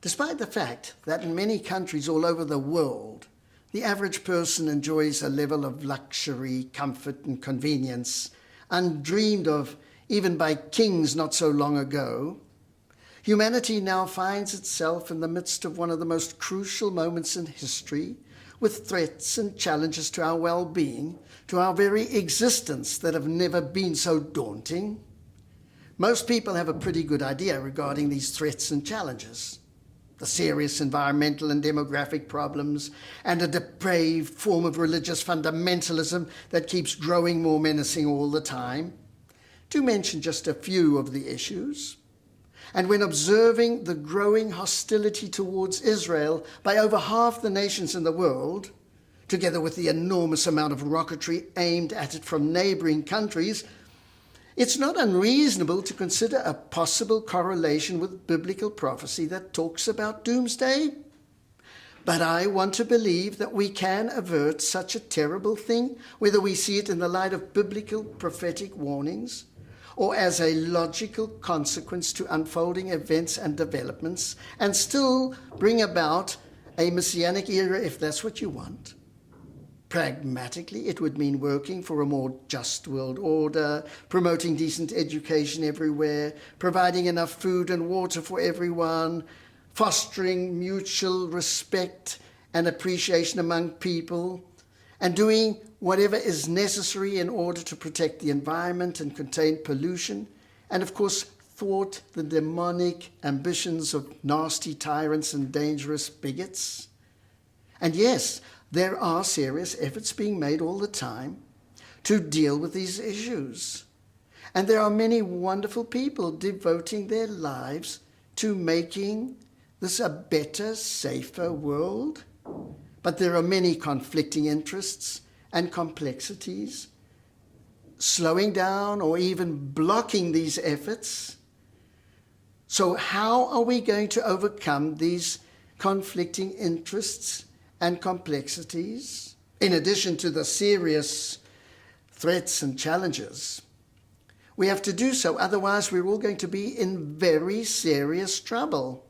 Despite the fact that in many countries all over the world, the average person enjoys a level of luxury, comfort and convenience undreamed of even by kings not so long ago, humanity now finds itself in the midst of one of the most crucial moments in history, with threats and challenges to our well-being, to our very existence that have never been so daunting. Most people have a pretty good idea regarding these threats and challenges. The serious environmental and demographic problems, and a depraved form of religious fundamentalism that keeps growing more menacing all the time, to mention just a few of the issues. And when observing the growing hostility towards Israel by over half the nations in the world, together with the enormous amount of rocketry aimed at it from neighboring countries, it's not unreasonable to consider a possible correlation with biblical prophecy that talks about doomsday. But I want to believe that we can avert such a terrible thing, whether we see it in the light of biblical prophetic warnings, or as a logical consequence to unfolding events and developments, and still bring about a messianic era if that's what you want. Pragmatically, it would mean working for a more just world order, promoting decent education everywhere, providing enough food and water for everyone, fostering mutual respect and appreciation among people, and doing whatever is necessary in order to protect the environment and contain pollution, and of course thwart the demonic ambitions of nasty tyrants and dangerous bigots. And yes, there are serious efforts being made all the time to deal with these issues. And there are many wonderful people devoting their lives to making this a better, safer world. But there are many conflicting interests and complexities, slowing down or even blocking these efforts. So how are we going to overcome these conflicting interests and complexities, in addition to the serious threats and challenges? We have to do so, otherwise we're all going to be in very serious trouble.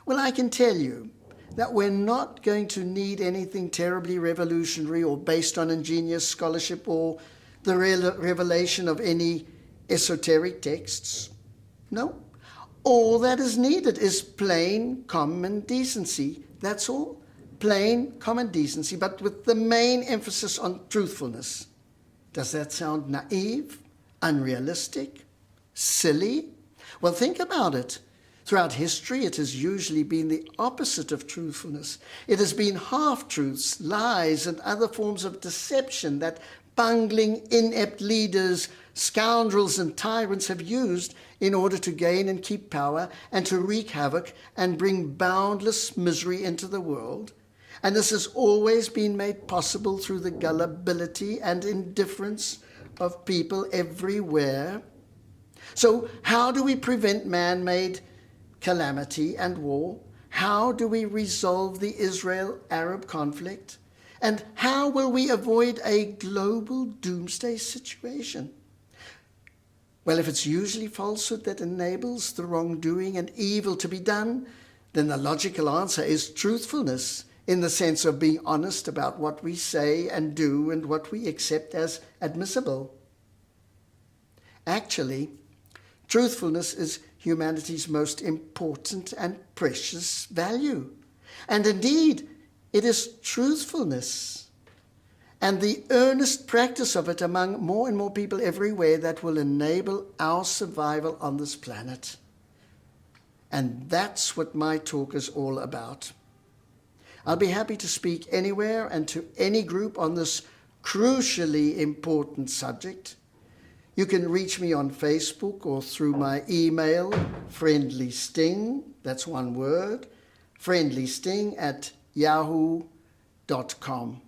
Well, I can tell you that we're not going to need anything terribly revolutionary or based on ingenious scholarship or the revelation of any esoteric texts. No. All that is needed is plain common decency. That's all. Plain common decency, but with the main emphasis on truthfulness. Does that sound naive, unrealistic, silly? Well, think about it. Throughout history, it has usually been the opposite of truthfulness. It has been half-truths, lies, and other forms of deception that bungling, inept leaders, scoundrels, and tyrants have used in order to gain and keep power and to wreak havoc and bring boundless misery into the world. And this has always been made possible through the gullibility and indifference of people everywhere. So how do we prevent man-made calamity and war? How do we resolve the Israel-Arab conflict? And how will we avoid a global doomsday situation? Well, if it's usually falsehood that enables the wrongdoing and evil to be done, then the logical answer is truthfulness, in the sense of being honest about what we say and do and what we accept as admissible. Actually, truthfulness is humanity's most important and precious value. And indeed, it is truthfulness and the earnest practice of it among more and more people everywhere that will enable our survival on this planet. And that's what my talk is all about. I'll be happy to speak anywhere and to any group on this crucially important subject. You can reach me on Facebook or through my email, friendlysting, that's one word, friendlysting@yahoo.com.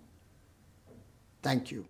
Thank you.